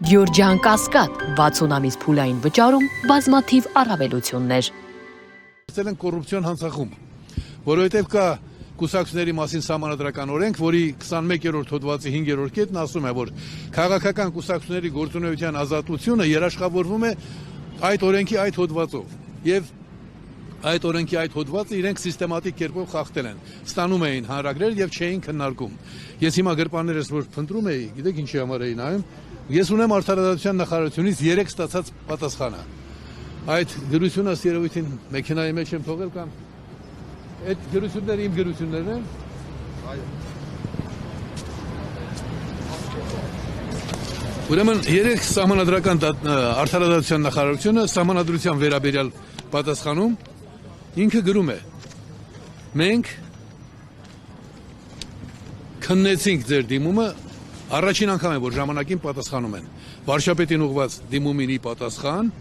Գյորջյան Կասկադ 60 ամիս փուլային վճարում բազմաթիվ առավելություններ։ Ստել են կոռուպցիոն հանցախումբ, որովհետև կա կուսակցությունների մասին սահմանադրական օրենք, որի 21-րդ հոդվածի 5-րդ կետն ասում է, որ քաղաքական կուսակցությունների գործունեության ազատությունը երաշխավորվում է այդ օրենքի այդ հոդվածով եւ այդ օրենքի այդ հոդվածը իրենք սիստեմատիկ կերպով խախտել են, ստանում էին հանրագրեր եւ չէին քննարկում։ Ես հիմա գրպաններս որ փնտրում էի, գիտեք ինչի համար էի նայում, ես ունեմ Արդարադատության նախարարությունից 3 ստացած պատասխանը։ Այդ գրությունը երևույթին մեքենայի մեջ եմ թողել կամ այդ գրությունները իմ գրություններն են։ Ուրեմն 3 սահմանադրական Արդարադատության նախարարությունը սահմանադրության վերաբերյալ պատասխանում ինքը գրում է. մենք քննեցինք ձեր դիմումը, առաջին անգամ է որ ժամանակին պատասխանում են։ Վարչապետին ուղղված դիմումինի պատասխան,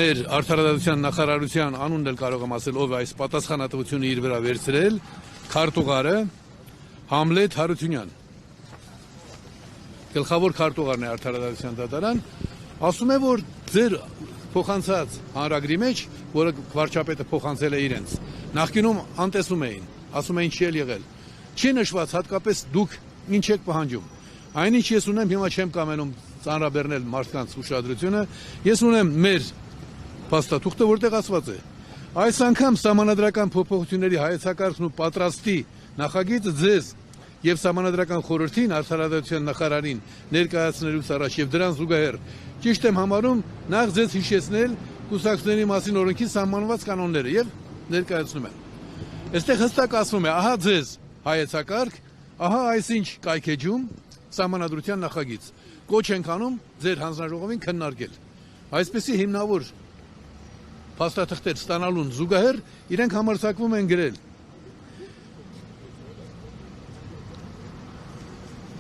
մեր Արդարադատության նախարարության անունն էլ կարող եմ ասել ով է այս պատասխանատվությունը իր վրա վերցրել, քարտուղարը Համլետ Հարությունյան։ Գլխավոր քարտուղարն է Արդարադատության դատարան, ասում է որ ձեր փոխանցած հանրագրի մեջ, որը վարչապետը փոխանցել է իրենց, նախկինում անտեսում էին, ասում էին չի եղել։ Չի նշված հատկապես դուք ինչ եք պահանջում։ Այնինչ ես ունեմ, հիմա չեմ կամենում ծանրաբեռնել մարդկանց ուշադրությունը, ես ունեմ մեր փաստաթուղթը, որտեղ ասված է. այս անգամ սահմանադրական փոփոխությունների հայեցակարգն ու պատրաստի նախագիծը ձեզ եւ սահմանադրական խորհրդին Արդարադատության նախարարին ներկայացնելուց առաջ եւ դրան զուգահեռ ճիշտ եմ համարում նախ ձեզ հիշեցնել կուսակցությունների մասին օրենքի սահմանված կանոնները եւ ներկայացնում եմ։ Այստեղ հստակ ասվում է, ահա ձեզ հայեցակարգ, ահա այսինչ կայքեջում սահմանադրության նախագիծ։ Կոչ ենք անում ձեր հանձնաժողովին քննարկել։ Այսպեսի հիմնավոր փաստաթղթեր ստանալուն զուգահեռ իրենք համարձակվում են գրել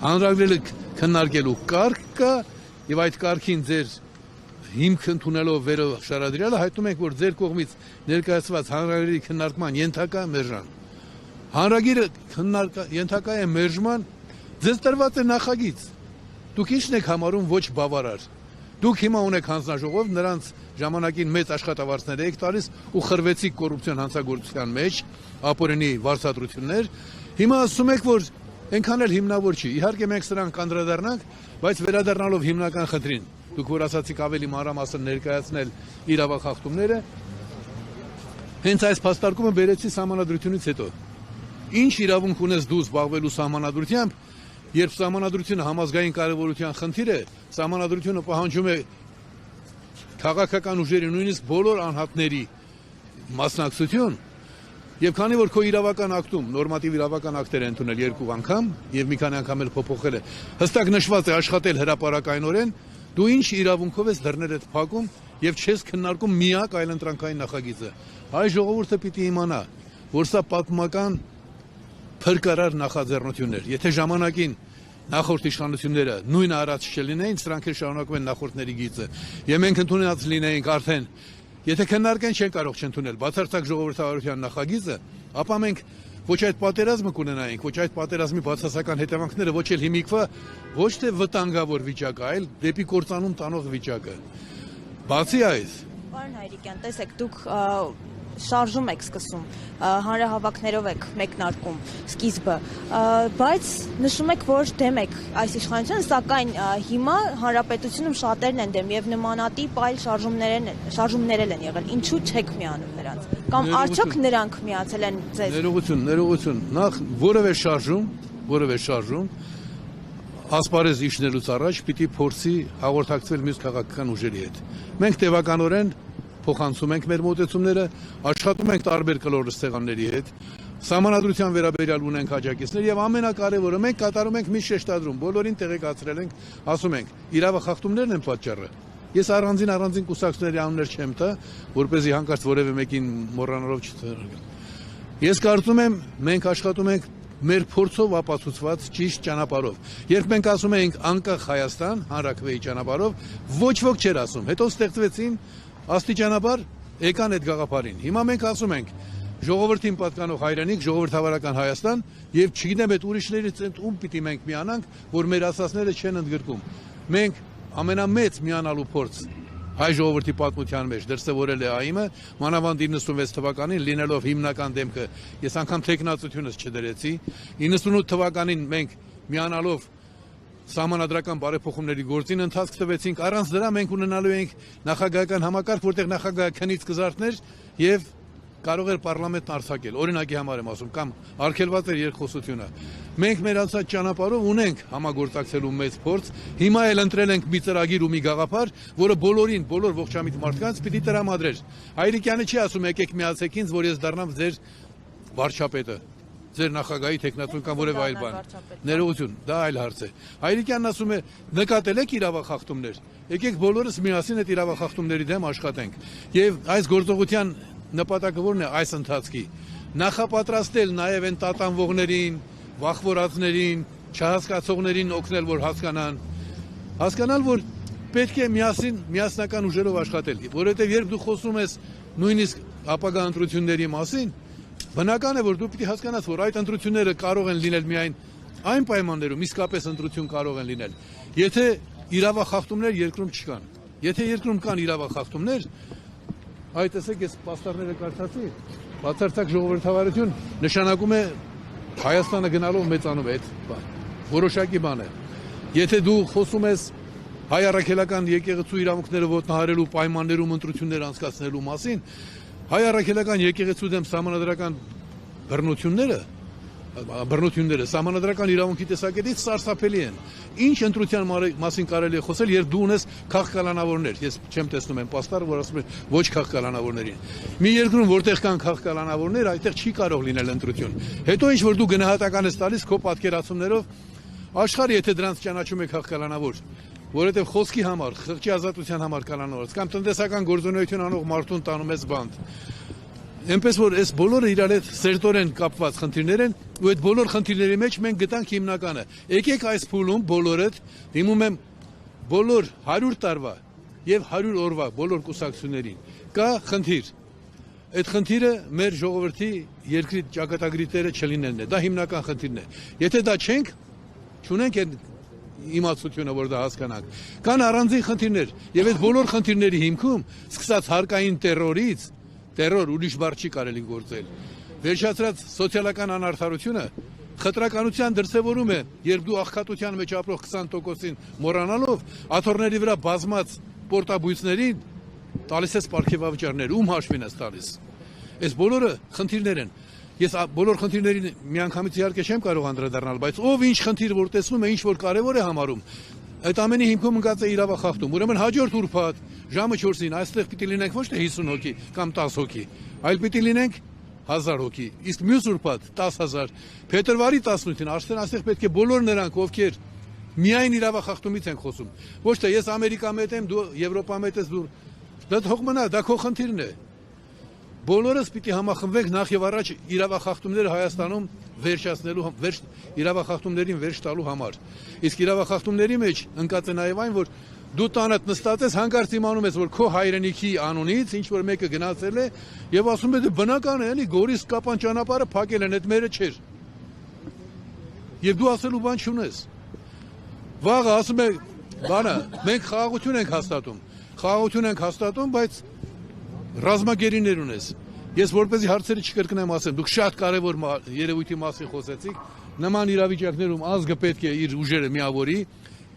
հանրագրերը քննարկելու կարգ կա եւ այդ կարգին ձեր հիմք ընդունելով վերոշարադրյալը հայտնում ենք որ ձեր կողմից ներկայացված հանրագրերի քննարկման ենթակա մերժան։ Հանրագիրը ենթակա է մերժման, ձեզ տրված է նախագիծ։ Դուք ի՞նչն եք համարում ոչ բավարար։ Դուք հիմա ունեք հանձնաժողով, նրանց ժամանակին մեծ աշխատավարձներ եք տալիս ու խրվեցիք կոռուպցիոն հանցագործության մեջ, ապօրինի վարձատրություններ։ Հիմա ասում եք որ այնքան էլ հիմնավոր չի։ Իհարկե մենք սրան կանդրադառնանք, բայց վերադառնալով հիմնական խնդրին, դուք որ ասացիք ավելի մանրամասն ներկայացնել իրավախախտումները, հենց այս փաստարկումը բերեցի սահմանադրությունից հետո։ Ինչ իրավունք ունես դու զբաղվելու սահմանադրությամբ, երբ սահմանադրությունը համազգային կարևորության խնդիր է, սահմանադրությունը պահանջում է քաղաքական ուժերի նույնիսկ բոլոր անհատների մասնակցություն, եւ քանի որ քո իրավական ակտում նորմատիվ իրավական ակտեր են ընդունել 2 անգամ եւ մի քանի անգամ էլ փոփոխել է, հստակ նշված է աշխատել հրապարակայնորեն, դու ինչ իրավունքով ես դռներդ փակում եւ չես քննարկում միակ այլընտրանքային նախագիծը։ Այ ժողովուրդը պիտի իմանա, որ սա պատմական փրկարար նախաձեռնություններ։ Եթե ժամանակին նախորդ իշխանությունները նույն արած չլինեին, սրանք էլ շարունակում են նախորդների գիծը։ Եվ մենք ընդունած լինեինք արդեն, եթե քննարկեն չեն կարող չընդունել բացարձակ ժողովրդավարության նախագիծը, ապա մենք ոչ այդ պատերազմը կունենայինք, ոչ այդ պատերազմի բացասական հետևանքները, ոչ էլ հիմիկվա, ոչ թե վտանգավոր վիճակը, այլ դեպի կործանում տանող վիճակը։ Բացի այս, Պարոն Հայրիկյան, տեսեք, դուք շարժում եք սկսում, հանրահավաքներով եք մեկնարկում սկիզբը, բայց նշում եք, որ դեմ եք այս իշխանությունը, սակայն հիմա հանրապետությունում շատերն են դեմ եւ նմանատիպ այլ շարժումներ են եղել։ Ինչու չեք միանում նրանց։ Կամ արդյոք նրանք միացել են ձեզ։ Ներողություն, նախ որևէ շարժում ասպարեզ իջնելուց առաջ պիտի փորձի հաղորդակցվել մյուս քաղաքական ուժերի հետ։ Մենք տևականորեն փոխանցում ենք մեր մոտեցումները, աշխատում ենք տարբեր կլոր ստեղանների հետ, սահմանադրության վերաբերյալ ունենք աջակիցներ եւ ամենակարևորը մենք կատարում ենք մի շեշտադրում, բոլորին տեղեկացրել ենք, ասում ենք, իրավախախտումներն են պատճառը։ Ես առանձին կուսակցությունների անուններ չեմ տա, որպեսզի հանկարծ որևէ մեկին մոռանալով չթողնենք։ Ես կարծում եմ, մենք աշխատում ենք մեր փորձով ապացուցված ճիշտ ճանապարհով։ Երբ մենք ասում ենք անկախ Հայաստան, հանրաքվեի ճանապարհով, ոչ ոք չէր ասում։ Հետո ստեղծվեցին աստիճանաբար եկան այդ գաղափարին։ Հիմա մենք ասում ենք ժողովրդին պատկանող հայրենիք, ժողովրդավարական Հայաստան եւ չգիտեմ այդ ուրիշներից ում պիտի մենք միանանք, որ մեր ասածները չեն ընդգրկում։ Մենք ամենամեծ միանալու փորձ հայ ժողովրդի պատմության մեջ դրսևորել է ԱԻՄ-ը, մանավանդ 96 թվականին լինելով հիմնական դեմքը, ես անգամ տեխնացությունս չդրեցի, 98 թվականին մենք միանալով սահմանադրական բարեփոխումների գործին ընթացք տվեցինք, առանց դրա մենք ունենալու ենք նախագահական համակարգ, որտեղ նախագահը քնից կզարթներ եւ կարող էր պարլամենտն արձակել, օրինակի համար եմ ասում, կամ արգելված էր երկխոսությունը։ Մենք մեր անցած ճանապարհով ունենք համագործակցելու մեծ փորձ, հիմա էլ ընտրել ենք մի ծրագիր ու մի գաղափար, որը բոլորին, բոլոր ողջամիտ մարդկանց պիտի տրամադրեր։ Հայրիկյանը չի ասում եկեք միացեք ինձ, որ ես դառնամ ձեր վարչապետը, ձեր նախագահի տեխնատուն կամ որևէ այլ բան։ Ներողություն, դա այլ հարց է։ Հայրիկյանն ասում է նկատել եք իրավախախտումներ, եկեք բոլորս միասին այդ իրավախախտումների դեմ աշխատենք։ Եվ այս գործողության նպատակը որն է այս ընթացքի նախապատրաստել նաև այն տատանվողներին, վախվորածներին, չհասկացողներին օգնել, որ հասկանալ, որ պետք է միասնական ուժերով աշխատել, որովհետև երբ դու խոսում ես նույնիսկ ապագա ընտրությունների մասին, բնական է, որ դու պիտի հասկանաս, որ այդ ընտրությունները կարող են լինել միայն այն պայմաններում, իսկապես ընտրություն կարող են լինել, եթե իրավախախտումներ երկրում չկան։ Եթե երկրում կան իրավախախտումներ, այդ տեսեք, ես պաստառները կարդացի, բացարձակ ժողովրդավարություն նշանակում է Հայաստանը գնալով մեծանում է այդ բան, որոշակի բան է։ Եթե դու խոսում ես հայ առաքելական եկեղեցու իրավունքները ոտնահարելու պայմաններում ընտրություններ անցկացնելու մասին, հայ առաքելական եկեղեցու դեմ սահմանադրական բռնությունները սահմանադրական իրավունքի տեսակետից սարսափելի են։ Ինչ ընտրության մասին կարելի է խոսել, երբ դու ունես քաղաքականավորներ։ Ես չեմ տեսնում այն պաստառը, որ ասում է ոչ քաղաքականավորներին։ Մի երկրում, որտեղ կան քաղաքականավորներ, այդտեղ չի կարող լինել ընտրություն։ Հետո ինչ որ դու գնահատական ես տալիս քո պատկերացումներով, աշխարհը եթե դրանց ճանաչում է քաղաքականավոր, որովհետև խոսքի համար, խղճի ազատության համար կանանորից կամ տնտեսական գործունեություն անող մարդուն տանում ես բանտ։ Այնպես որ այս բոլորը իրար հետ սերտորեն կապված խնդիրներ են, ու այդ բոլոր խնդիրների մեջ մենք գտանք հիմնականը։ Եկեք այս փուլում բոլորդ դիմում եմ բոլոր 100 տարվա եւ 100 օրվա բոլոր կուսակցություններին։ Կա խնդիր։ Այդ խնդիրը մեր ժողովրդի երկրի ճակատագրի տերը չլինելն է։ Դա հիմնական խնդիրն է։ Եթե դա չենք, չունենք այդ իմացությունը, որ դա հասկանանք։ Կան առանձին խնդիրներ, եւ այդ բոլոր խնդիրների հիմքում, սկսած հարկային տերորից, տերոր ուրիշ բառ չի կարելի գործել։ Վերջացրած սոցիալական անարդարությունը խտրականության դրսևորում է, երբ դու աղքատության մեջ ապրող 20%-ին մոռանալով աթոռների վրա բազմած պորտաբույսներին տալիս ես պարգևավճարներ, ում հաշվին ես տալիս։ Այս բոլորը խնդիրներ են։ Ես բոլոր խնդիրներին միանգամից իհարկե չեմ կարող անդրադառնալ, բայց ով ինչ խնդիր որ տեսնում է, ինչ որ կարևոր է համարում, այդ ամենի հիմքում ընկած է իրավախախտում։ Ուրեմն հաջորդ ուրբաթ ժամը 4-ին այստեղ պիտի լինենք ոչ թե 50 հոգի կամ 10 հոգի, այլ պիտի լինենք 1000 հոգի։ Իսկ մյուս ուրբաթ 10000։ Փետրվարի 18-ին այստեղ պետք է բոլոր նրանք, ովքեր միայն իրավախախտումից են խոսում, ոչ թե ես Ամերիկա մետ եմ, դու Եվրոպա մետ ես, դու դա թող մնա, դա քո խնդիրն է։ Բոլորս պիտի համախմբվենք նախ եւ առաջ իրավախախտումները Հայաստանում վերջացնելու, իրավախախտումներին վերջ տալու համար։ Իսկ իրավախախտումների մեջ ընկած է նաեւ այն, որ դու տանդ նստած ես, հանկարծ իմանում ես, որ քո հայրենիքի անունից ինչ որ մեկը գնացել է եւ ասում է դե բնական է, էլի Գորիս Կապան ճանապարհը փակել են, այդ մերը չէր։ Եվ դու ասելու բան չունես։ Վաղը ասում է, բանը, մենք խաղաղություն ենք հաստատում, բայց ռազմագերիներ ունես։ Ես որպեսզի հարցերը չկրկնեմ ասեմ, դուք շատ կարևոր երևույթի մասին խոսեցիք, նման իրավիճակներում ազգը պետք է իր ուժերը միավորի,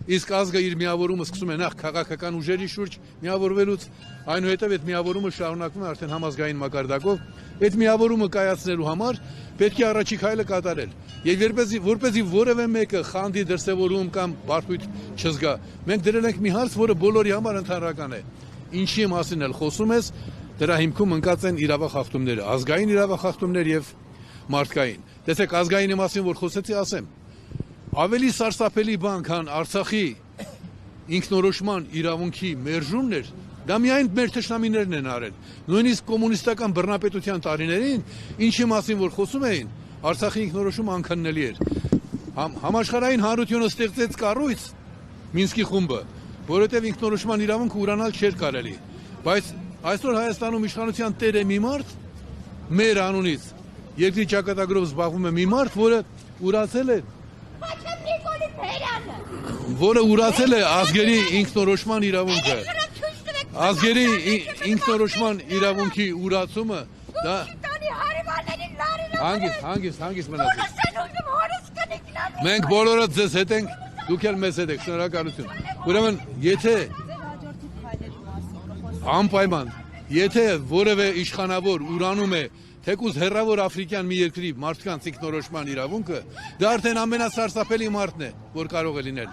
իսկ ազգը իր միավորումը սկսում է նախ քաղաքական ուժերի շուրջ միավորվելուց, այնուհետև այդ միավորումը շարունակվում է արդեն համազգային մակարդակով, այդ միավորումը կայացնելու համար պետք է առաջի քայլը կատարել։ Եվ որպեսզի որևէ մեկը խանդի դրսևորում կամ բարդույթ չզգա, մենք դրել ենք մի հարց, որը բոլորի համար ընդհանրական է։ Ինչի մասին էլ խոսում ես, դրա հիմքում ընկած են իրավախախտումները, ազգային իրավախախտումներ եւ մարդկային։ Տեսեք, ազգայինի մասին որ խոսեցի, ասեմ, ավելի սարսափելի բան, քան Արցախի ինքնորոշման իրավունքի մերժումն էր, դա միայն մեր թշնամիներն են արել։ Նույնիսկ կոմունիստական բռնապետության տարիներին, ինչի մասին որ խոսում էին, Արցախի ինքնորոշումը անքննելի էր։ Համաշխարհային հանրությունը ստեղծեց կառույց Մինսկի խումբը, որովհետև ինքնորոշման իրավունքը ուրանալ չէր կարելի։ Բայց այսօր Հայաստանում իշխանության տեր է մի մարդ, մեր անունից երկրի ճակատագրով զբաղվում է մի մարդ, որը ուրացել է, որը ուրացել է ազգերի ինքնորոշման իրավունքը։ Ազգերի ինքնորոշման իրավունքի ուրացումը դա հանգիստ մնացեք։ Մենք բոլորը ձեզ հետ ենք, դուք էլ մեզ հետ եք, շնորհակալություն։ Ուրեմն, եթե անպայման, եթե որևէ իշխանավոր ուրանում է թեկուզ հեռավոր աֆրիկյան մի երկրի մարդկանց ինքնորոշման իրավունքը, դա արդեն ամենասարսափելի մարդն է, որ կարող է լինել։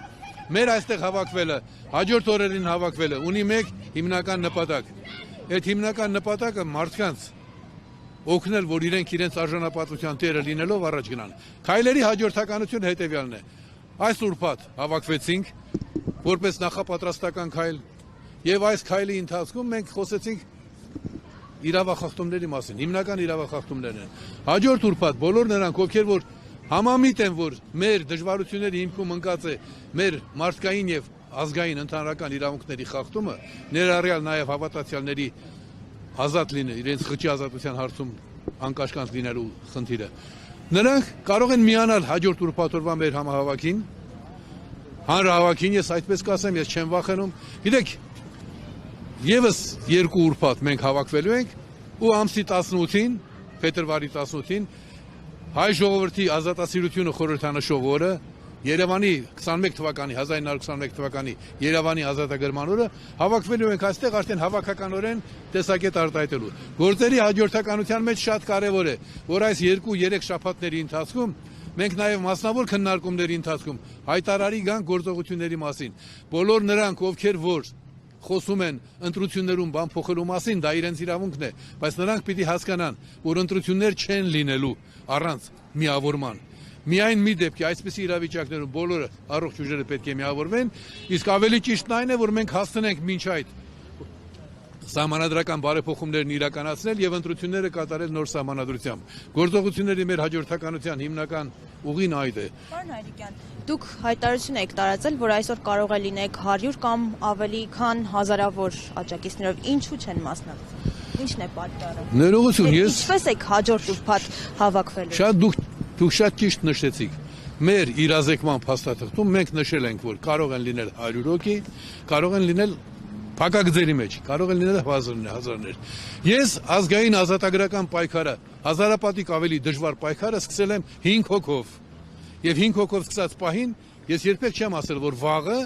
Մեր այստեղ հավաքվելը, հաջորդ օրերին հավաքվելը ունի մեկ հիմնական նպատակ։ Այդ հիմնական նպատակը մարդկանց օգնել, որ իրենց արժանապատվության տերը լինելով առաջ գնան։ Քայլերի հաջորդականությունը հետևյալն է։ Այս ուրբաթ հավաքվեցինք որպես նախապատրաստական քայլ եւ այս քայլի ընթացքում մենք խոսեցինք իրավախախտումների մասին, հիմնական իրավախախտումներն են։ Հաջորդ ուրբաթ բոլոր նրանք, ովքեր որ համամիտ են, որ մեր դժվարությունների հիմքում ընկած է մեր մարդկային եւ ազգային ընդհանրական իրավունքների խախտումը, ներառյալ նաեւ հավատացյալների ազատ լինել, իրենց խճի ազատության հարցում անկաշկանդ լինելու խնդիրը։ Նրանք կարող են միանալ հաջորդ ուրբաթ-օրվա մեր համահավաքին, հանրահավաքին, ես այդպես կասեմ, ես չեմ վախենում։ Գիտեք, եւս երկու ուրբաթ մենք հավաքվելու ենք ու ամսի 18-ին, փետրվարի 18-ին հայ ժողովրդի ազատասիրությունը խորհրդանշող օրը, Երևանի 21 թվականի 1921 թվականի Երևանի ազատագրման օրը հավաքվելու ենք այստեղ արդեն հավաքականորեն տեսակետ արտահայտելու։ Գործերի հաջորդականության մեջ շատ կարևոր է, որ այս 2-3 շաբաթների ընթացքում մենք նաև մասնավոր քննարկումների ընթացքում հայտարարի գան գործողությունների մասին։ Բոլոր նրանք, ովքեր որ խոսում են ընտրություններում բան փոխելու մասին, դա իրենց իրավունքն է, բայց նրանք պիտի հասկանան, որ ընտրություններ չեն լինելու առանց միավորման։ Միայն մի դեպքի այսպիսի իրավիճակներում բոլորը առողջ ուժերը պետք է միավորվեն, իսկ ավելի ճիշտն այն է, որ մենք հասցնենք մինչ այդ սահմանադրական բարեփոխումներն իրականացնել եւ ընտրությունները կատարել նոր սահմանադրությամբ։ Գործողությունների մեր հաջորդականության հիմնական ուղին այդ է։ Պարոն Հայրիկյան, դուք հայտարարություն եք տարածել, որ այսօր կարող է լինեք 100 կամ ավելի քան հազարավոր աջակիցներով, ինչու չեն մասնակցում։ Ինչն է պատճառը։ Ներողություն, ես ինչպես եք հաջորդ ուրբաթ հավաքվելու։ Դուք շատ ճիշտ նշեցիք։ Մեր իրազեկման փաստաթղթում մենք նշել ենք, որ կարող են լինել 100 հոգի, կարող են լինել փակագծերի մեջ, կարող են լինել հազարներ։ Ես ազգային ազատագրական պայքարը, հազարապատիկ ավելի դժվար պայքարը սկսել եմ 5 հոգով։ Եվ 5 հոգով սկսած պահին ես երբեք չեմ ասել, որ վաղը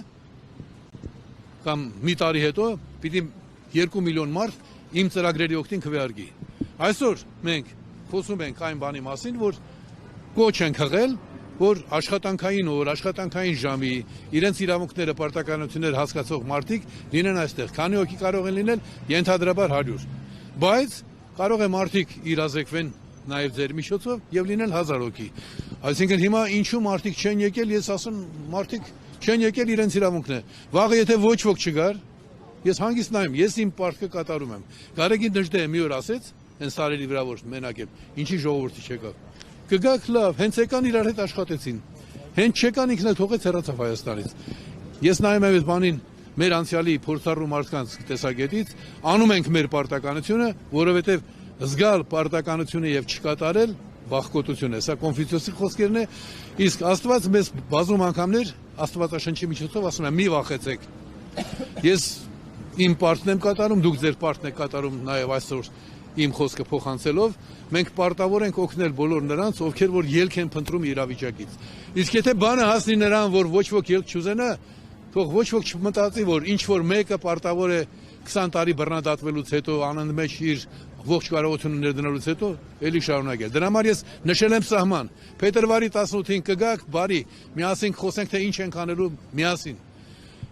կամ մի տարի հետո պիտի 2 միլիոն մարդ իմ ծրագրերի օգտին քվեարկի։ Այսօր մենք խոսում ենք այն բանի մասին, որ կոչ ենք հղել, որ աշխատանքային օր, աշխատանքային ժամի իրենց իրավունքները, պարտականությունները հասկացող մարդիկ լինեն այստեղ։ Քանի հոգի կարող են լինել, ենթադրաբար 100։ Բայց կարող է մարդիկ իրազեկվեն նաև ձեր միջոցով եւ լինել 1000 հոգի։ Այսինքն հիմա ինչու մարդիկ չեն եկել, ես ասում մարդիկ չեն եկել իրենց իրավունքն է։ Վաղը եթե ոչ ոք չգար, ես հանգիստ նայեմ, ես իմ պարտքը կատարում եմ։ Գարեգին Դժդեը մի օր ասեց, հենց տարերի վրա որ մենակ եմ, ինչի ժողովրդի չեկավ։ Կգաք լավ, հենց եկան իրար հետ աշխատեցին, հենց չեկան ինքն էլ թողեց հեռացավ Հայաստանից։ Ես նայում եմ այդ բանին մեր անցյալի փորձառու մարդկանց տեսակետից, անում ենք մեր պարտականությունը, որովհետև զգալ պարտականությունը եւ չկատարել վախկոտություն է, սա Կոնֆուցիոսի խոսքերն է, իսկ Աստված մեզ բազում անգամներ Աստվածաշնչի միջոցով ասում է՝ մի վախեցեք։ Ես իմ պարտն եմ կատարում, դուք ձեր պարտն եք կատարում նաեւ այսօր իմ խոսքը փոխանցելով, մենք պարտավոր ենք օգնել բոլոր նրանց, ովքեր որ ելք են փնտրում իրավիճակից։ Իսկ եթե բանը հասնի նրան, որ ոչ ոք ելք չուզենա, թող ոչ ոք չմտածի, որ ինչ որ մեկը պարտավոր է 20 տարի բռնադատվելուց հետո անընդմեջ իր ողջ կարողությունը ներդնելուց հետո էլի շարունակել։ Դրա համար ես նշել եմ սահման։ Փետրվարի 18-ին կգաք, բարի, միասին խոսենք, թե ինչ ենք անելու միասին։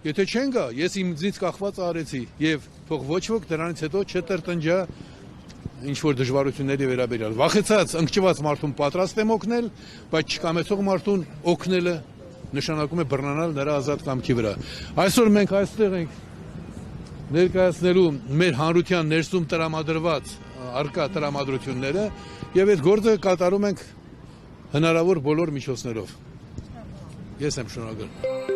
Եթե չեն գա, ես ինձնից կախված արեցի եւ թող ոչ ոք դրանից հետո չտրտնջա ինչ որ դժվարությունների վերաբերյալ։ Վախեցած, ընկճված մարդուն պատրաստ եմ օգնել, բայց չկամեցող մարդուն օգնելը նշանակում է բռնանալ նրա ազատ կամքի վրա։ Այսօր մենք այստեղ ենք ներկայացնելու մեր հանրության ներսում տրամադրված արկա տրամադրությունները եւ այդ գործը կատարում ենք հնարավոր բոլոր միջոցներով։ Ես եմ շնորհակալ։